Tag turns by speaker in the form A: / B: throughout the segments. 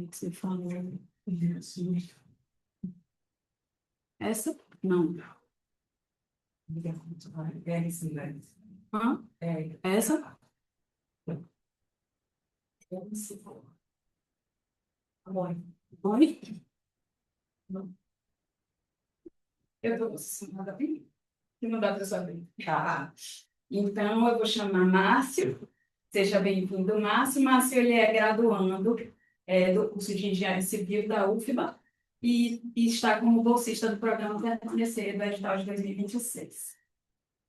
A: que você falou. Essa? Não. Hã? Essa? Oi? Eu estou acostumada a vir. Que não dá para saber. Tá. Então, eu vou chamar Márcio. Seja bem-vindo, Márcio. Márcio, ele é graduando do curso de Engenharia Civil da UFBA e está como bolsista do programa Permanecer do edital de 2026.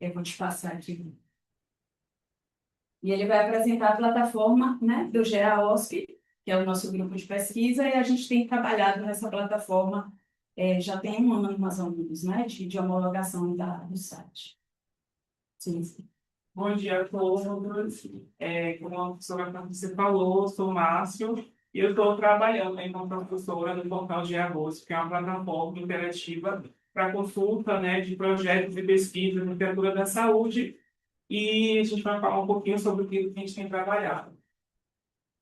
A: Eu vou te passar aqui. E ele vai apresentar a plataforma, né, do GEAOSP, que é o nosso grupo de pesquisa, e a gente tem trabalhado nessa plataforma já tem um ano, mais ou menos, né, de homologação do site. Sim, sim.
B: Bom dia a todos. Como a professora Patrícia falou, eu sou Márcio e eu estou trabalhando como professora no portal de Agosto, que é uma plataforma interativa para consulta, né, de projetos e pesquisas na literatura da saúde. E a gente vai falar um pouquinho sobre o que a gente tem trabalhado.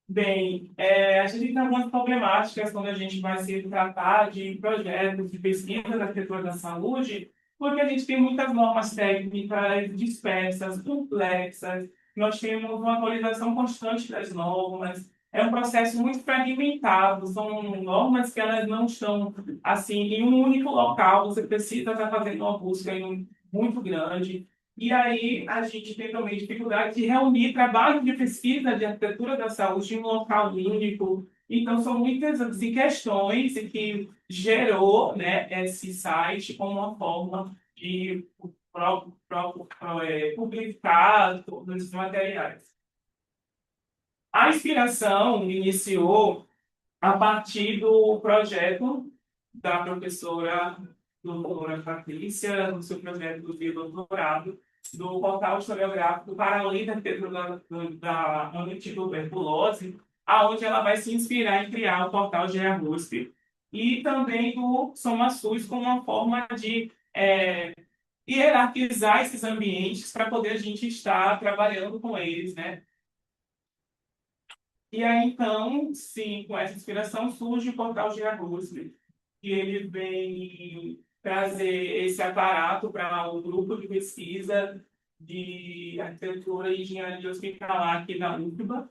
B: Bem, a gente tem algumas problemáticas quando a gente vai se tratar de projetos de pesquisa da arquitetura da saúde, porque a gente tem muitas normas técnicas dispersas, complexas, nós temos uma atualização constante das normas, é um processo muito fragmentado, são normas que elas não estão assim em um único local, você precisa estar fazendo uma busca muito grande. E aí a gente tem também dificuldade de reunir trabalho de pesquisa de arquitetura da saúde em um local único. Então, são muitas assim, questões que gerou, né, esse site como uma forma de publicar todos os materiais. A inspiração iniciou a partir do projeto da professora doutora Patrícia, no seu projeto de doutorado, do portal historiográfico para além da arquitetura da antituberculose, aonde ela vai se inspirar em criar o portal GeaRUSP, e também do SomaSUS como uma forma de hierarquizar esses ambientes para poder a gente estar trabalhando com eles, né? E aí, então, sim, com essa inspiração surge o portal GeaRUSP, que ele vem trazer esse aparato para o grupo de pesquisa de arquitetura e engenharia hospitalar aqui na UFBA.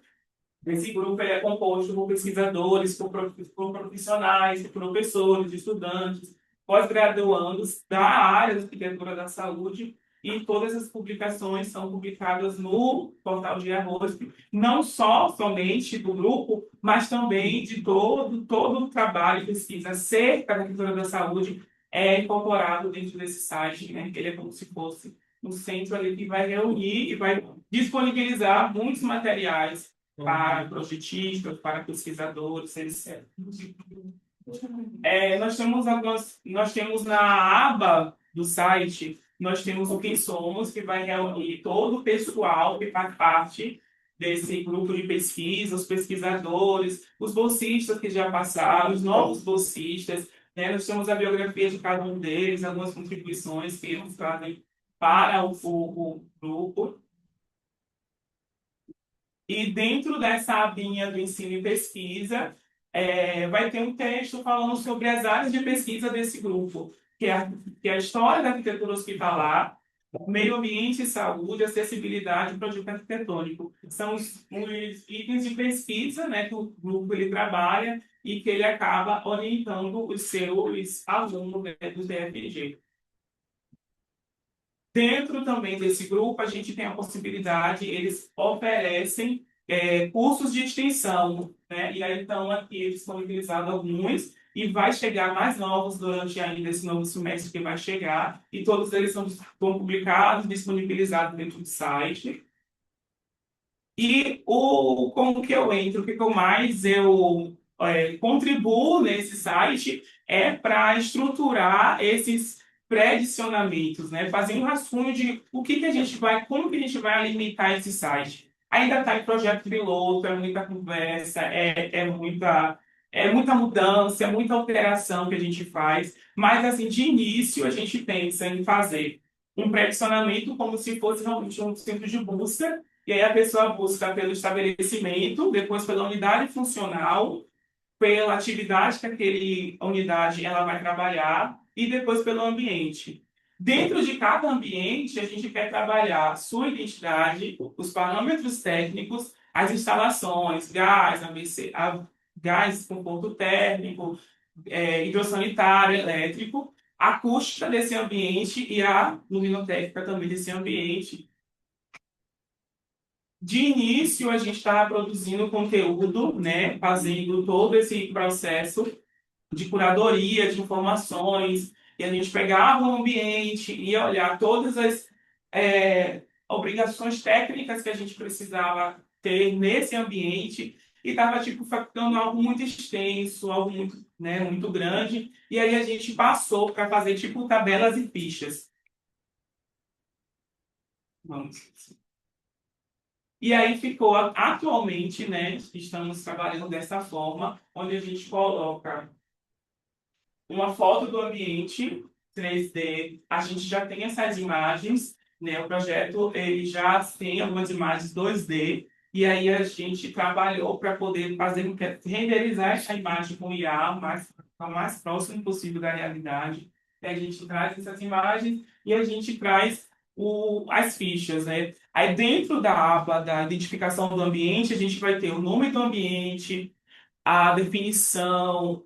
B: Esse grupo ele é composto por pesquisadores, por profissionais, por professores, estudantes, pós-graduandos da área de arquitetura da saúde, e todas as publicações são publicadas no portal de GeaRUSP, não somente do grupo, mas também de todo o trabalho de pesquisa acerca da arquitetura da saúde é incorporado dentro desse site, né? Ele é como se fosse um centro ali que vai reunir e vai disponibilizar muitos materiais para projetistas, para pesquisadores, etc. Nós temos na aba do site, nós temos o Quem Somos, que vai reunir todo o pessoal que faz parte desse grupo de pesquisa, os pesquisadores, os bolsistas que já passaram, os novos bolsistas, né? Nós temos a biografia de cada um deles, algumas contribuições que eles trazem para o grupo. E dentro dessa abinha do ensino e pesquisa, vai ter um texto falando sobre as áreas de pesquisa desse grupo, que é a história da arquitetura hospitalar, meio ambiente e saúde, acessibilidade e projeto arquitetônico. São os itens de pesquisa, né, que o grupo ele trabalha e que ele acaba orientando os seus alunos, né, do DFG. Dentro também desse grupo, a gente tem a possibilidade, eles oferecem cursos de extensão, né? E aí, então, aqui eles disponibilizados alguns, e vai chegar mais novos durante ainda esse novo semestre que vai chegar, e todos eles são publicados, disponibilizados dentro do site. E como que eu entro, o que eu mais contribuo nesse site é para estruturar esses pré-adicionamentos, né? Fazer um rascunho de como que a gente vai alimentar esse site. Ainda está em projeto piloto, é muita conversa, é muita mudança, é muita alteração que a gente faz, mas assim, de início a gente pensa em fazer um pré-adicionamento como se fosse realmente um centro de busca, e aí a pessoa busca pelo estabelecimento, depois pela unidade funcional, pela atividade que aquele unidade ela vai trabalhar e depois pelo ambiente. Dentro de cada ambiente, a gente quer trabalhar sua identidade, os parâmetros técnicos, as instalações, gás, ABC, gás com ponto térmico, hidrossanitário, elétrico, a acústica desse ambiente e a luminotécnica também desse ambiente. De início, a gente estava produzindo conteúdo, né, fazendo todo esse processo de curadoria de informações, e a gente pegava o ambiente, ia olhar todas as obrigações técnicas que a gente precisava ter nesse ambiente, e estava tipo, ficando algo muito extenso, algo muito, né, muito grande, e aí a gente passou para fazer tipo tabelas e fichas. Vamos. E aí ficou, atualmente, né, estamos trabalhando dessa forma, onde a gente coloca uma foto do ambiente 3D. A gente já tem essas imagens, né? O projeto ele já tem algumas imagens 2D, e aí a gente trabalhou para poder fazer renderizar essa imagem com IA o mais próximo possível da realidade. E a gente traz essas imagens e a gente traz as fichas, né? Aí dentro da aba da identificação do ambiente, a gente vai ter o nome do ambiente, a definição,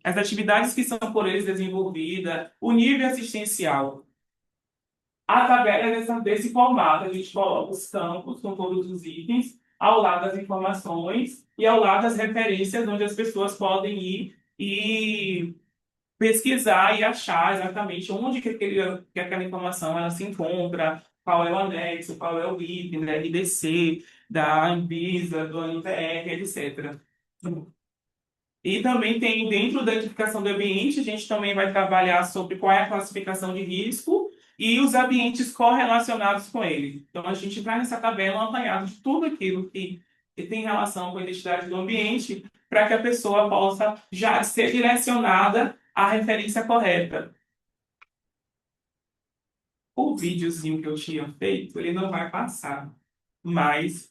B: as atividades que são por eles desenvolvidas, o nível assistencial. A tabela é desse formato, a gente coloca os campos com todos os itens, ao lado das informações e ao lado das referências onde as pessoas podem ir e pesquisar e achar exatamente onde que aquela informação ela se encontra, qual é o anexo, qual é o item da RDC, da Anvisa, do ANVR, etc. E também tem, dentro da identificação do ambiente, a gente também vai trabalhar sobre qual é a classificação de risco e os ambientes correlacionados com ele. Então, a gente traz nessa tabela um apanhado de tudo aquilo que tem relação com a identidade do ambiente, para que a pessoa possa já ser direcionada à referência correta. O videozinho que eu tinha feito, ele não vai passar, mas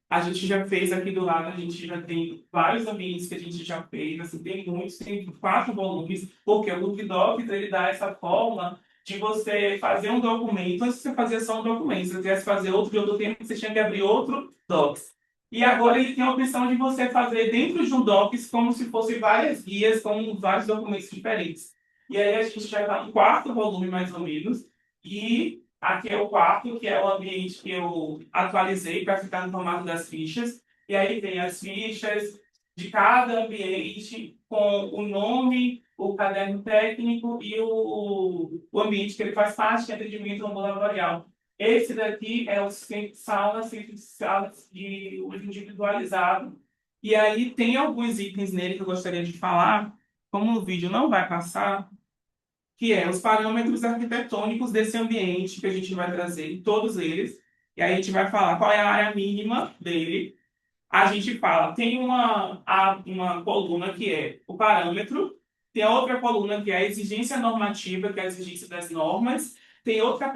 B: a gente já fez aqui do lado, a gente já tem vários ambientes que a gente já fez, assim, tem muitos, tem 4 volumes, porque o Google Docs ele dá essa forma de você fazer um documento. Antes você fazia só um documento, se você quisesse fazer outro de outro tempo, você tinha que abrir outro Docs. E agora ele tem a opção de você fazer dentro de um Docs como se fosse várias guias, com vários documentos diferentes. E aí a gente já está em 4 volumes mais ou menos, e aqui é o quarto, que é o ambiente que eu atualizei para ficar no formato das fichas. E aí tem as fichas de cada ambiente com o nome, o caderno técnico e o ambiente que ele faz parte, que é atendimento ambulatorial. Esse daqui é o centro de salas de uso individualizado. E aí tem alguns itens nele que eu gostaria de falar. Como o vídeo não vai passar, que é os parâmetros arquitetônicos desse ambiente que a gente vai trazer, todos eles, e aí a gente vai falar qual é a área mínima dele. A gente fala, tem uma coluna que é o parâmetro, tem a outra coluna que é a exigência normativa, que é a exigência das normas, tem outra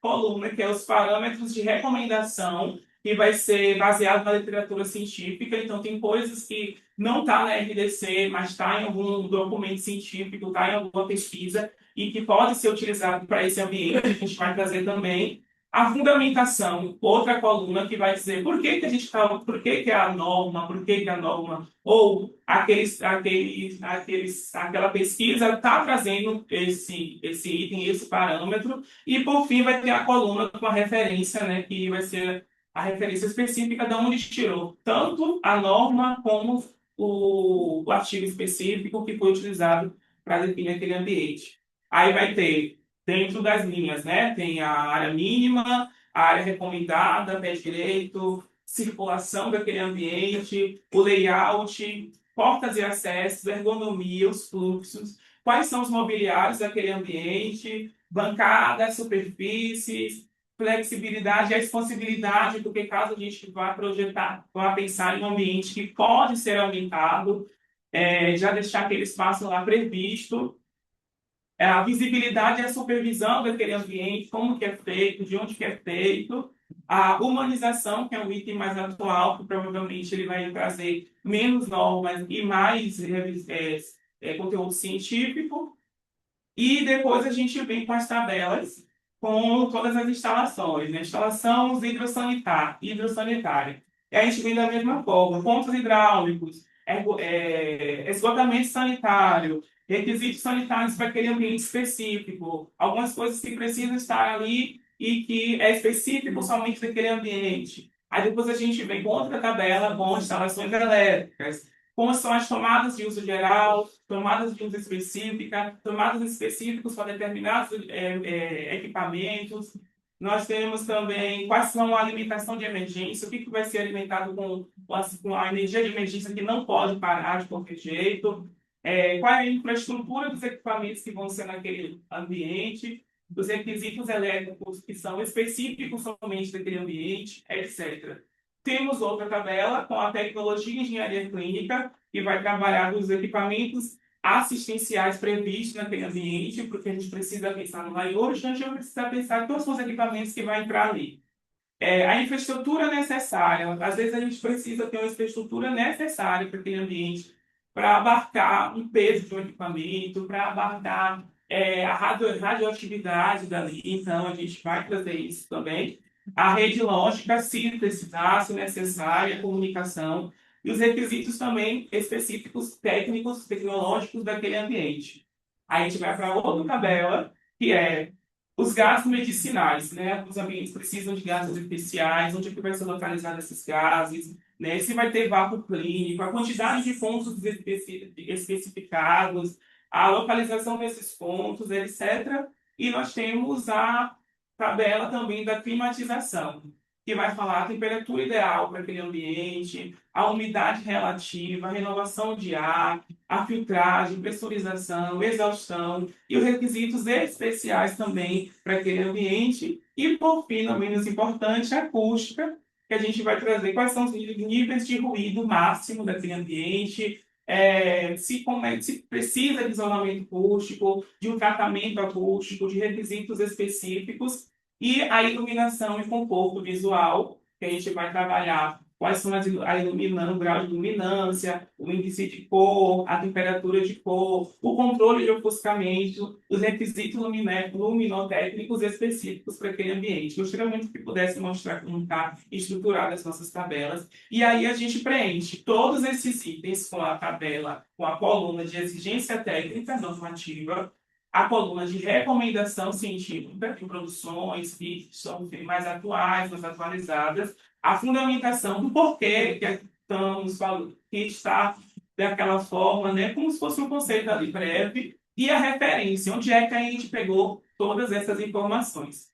B: coluna que é os parâmetros de recomendação, que vai ser baseado na literatura científica. Então, tem coisas que não está na RDC, mas está em algum documento científico, está em alguma pesquisa, e que pode ser utilizado para esse ambiente. A gente vai trazer também a fundamentação, outra coluna que vai dizer por que que é a norma, por que que a norma, ou aquela pesquisa está trazendo esse item, esse parâmetro, e por fim vai ter a coluna com a referência, né, que vai ser a referência específica de onde tirou tanto a norma como o artigo específico que foi utilizado para definir aquele ambiente. Aí vai ter dentro das linhas, né? Tem a área mínima, a área recomendada, pé direito, circulação daquele ambiente, o layout, portas e acessos, ergonomia, os fluxos, quais são os mobiliários daquele ambiente, bancadas, superfícies, flexibilidade e a expansibilidade, porque caso a gente vá projetar, vá pensar em um ambiente que pode ser aumentado, já deixar aquele espaço lá previsto, a visibilidade e a supervisão daquele ambiente, como que é feito, de onde que é feito, A humanização, que é um item mais atual, que provavelmente ele vai trazer menos normas e mais conteúdo científico. E depois a gente vem com as tabelas, com todas as instalações, né? Instalação hidrossanitária. E a gente vem da mesma forma, pontos hidráulicos, esgotamento sanitário, requisitos sanitários para aquele ambiente específico, algumas coisas que precisam estar ali e que é específico somente daquele ambiente. Aí depois a gente vem com outra tabela com instalações elétricas, como são as tomadas de uso geral, tomadas de uso específica, tomadas específicas para determinados equipamentos. Nós temos também quais são a alimentação de emergência, o que, que vai ser alimentado com a energia de emergência que não pode parar de qualquer jeito, qual é a infraestrutura dos equipamentos que vão ser naquele ambiente, os requisitos elétricos que são específicos somente daquele ambiente, etc. Temos outra tabela com a tecnologia e engenharia clínica, que vai trabalhar os equipamentos assistenciais previstos naquele ambiente, porque a gente precisa pensar no maior, a gente vai precisar pensar em todos os equipamentos que vão entrar ali. A infraestrutura necessária, às vezes a gente precisa ter uma infraestrutura necessária para aquele ambiente, para abarcar um peso de um equipamento, para abarcar a radioatividade dali, então a gente vai trazer isso também. A rede lógica, se precisar, se necessária, a comunicação, e os requisitos também específicos, técnicos, tecnológicos daquele ambiente. Aí a gente vai para outra tabela, que é os gases medicinais, né? Os ambientes precisam de gases especiais, onde é que vai ser localizado esses gases, né? Se vai ter vácuo clínico, a quantidade de pontos especificados, a localização desses pontos, etc. E nós temos a tabela também da climatização, que vai falar a temperatura ideal para aquele ambiente, a umidade relativa, a renovação de ar, a filtragem, pressurização, exaustão e os requisitos especiais também para aquele ambiente. E, por fim, não menos importante, a acústica, que a gente vai trazer quais são os níveis de ruído máximo daquele ambiente, se precisa de isolamento acústico, de um tratamento acústico, de requisitos específicos, e a iluminação e conforto visual, que a gente vai trabalhar quais são o grau de iluminância, o índice de cor, a temperatura de cor, o controle de ofuscamento, os requisitos luminotécnicos específicos para aquele ambiente. Gostaria muito que pudesse mostrar como está estruturada as nossas tabelas. E aí a gente preenche todos esses itens com a tabela, com a coluna de exigência técnica normativa, a coluna de recomendação científica de produções que são mais atuais, mais atualizadas, a fundamentação do porquê que estamos falando, que está daquela forma, né, como se fosse um conceito ali breve, e a referência, onde é que a gente pegou todas essas informações.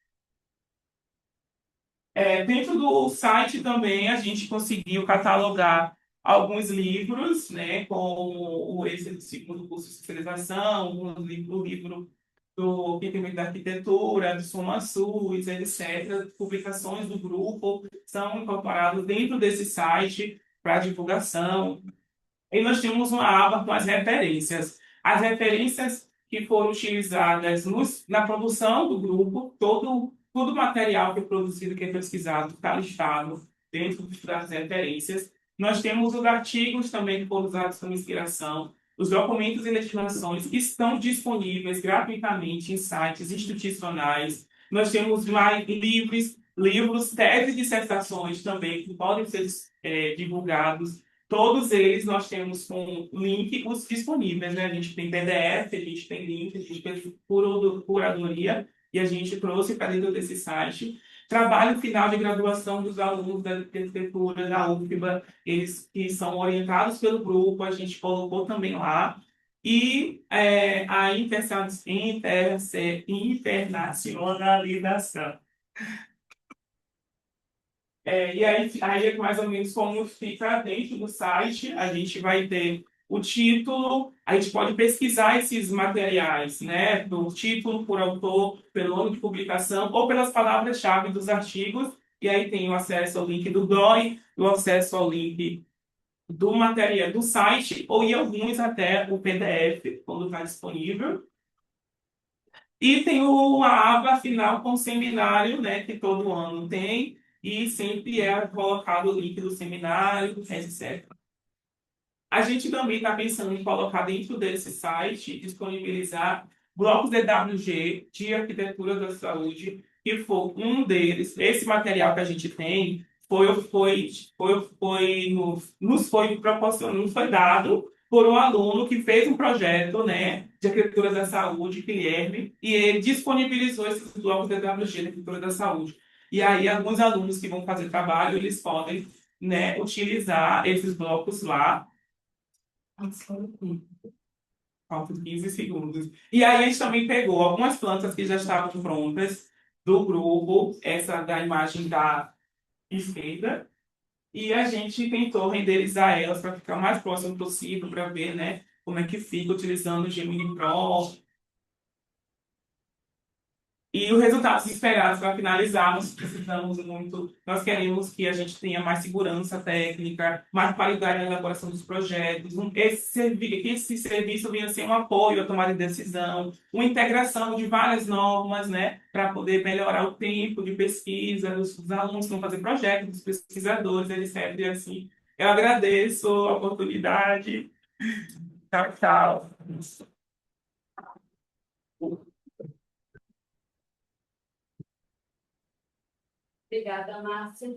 B: Dentro do site também a gente conseguiu catalogar alguns livros, né, como esse do segundo curso de especialização, o livro do Entendimento da Arquitetura, do SomaSUS, etc. Publicações do grupo são incorporadas dentro desse site para divulgação. E nós temos uma aba com as referências. As referências que foram utilizadas na produção do grupo, todo o material que é produzido, que é pesquisado, está listado dentro das referências. Nós temos os artigos também que foram usados como inspiração, os documentos e legislações que estão disponíveis gratuitamente em sites institucionais. Nós temos mais livros, teses e dissertações também que podem ser divulgados. Todos eles nós temos com link os disponíveis, né? A gente tem PDF, a gente tem link, a gente fez curadoria e a gente trouxe para dentro desse site. Trabalho final de graduação dos alunos da arquitetura da UFBA, eles que são orientados pelo grupo, a gente colocou também lá. E a internacionalização. E aí é mais ou menos como fica dentro do site. A gente vai ter o título, a gente pode pesquisar esses materiais, né? Do título, por autor, pelo ano de publicação ou pelas palavras-chave dos artigos. E aí tem o acesso ao link do DOI, o acesso ao link do material do site, ou em alguns até o PDF, quando está disponível. E tem a aba final com o seminário, né, que todo ano tem, e sempre é colocado o link do seminário, etc. A gente também está pensando em colocar dentro desse site, disponibilizar blocos DWG de arquitetura da saúde, que for um deles. Esse material que a gente tem nos foi proporcionado, nos foi dado por um aluno que fez um projeto, né, de arquitetura da saúde, Guilherme, e ele disponibilizou esses blocos DWG de arquitetura da saúde. E aí, alguns alunos que vão fazer trabalho, eles podem, né, utilizar esses blocos lá. Faltam 15 segundos. E aí a gente também pegou algumas plantas que já estavam prontas do grupo, essa da imagem da esquerda, e a gente tentou renderizar elas para ficar o mais próximo possível, para ver, né, como é que fica utilizando o Gemini Pro. E os resultados esperados para finalizar, nós precisamos muito, nós queremos que a gente tenha mais segurança técnica, mais qualidade na elaboração dos projetos. Que esse serviço venha a ser um apoio à tomada de decisão, uma integração de várias normas, né, para poder melhorar o tempo de pesquisa dos alunos que vão fazer projetos, dos pesquisadores, etc. E assim, eu agradeço a oportunidade. Tchau, tchau.
A: Obrigada, Márcia.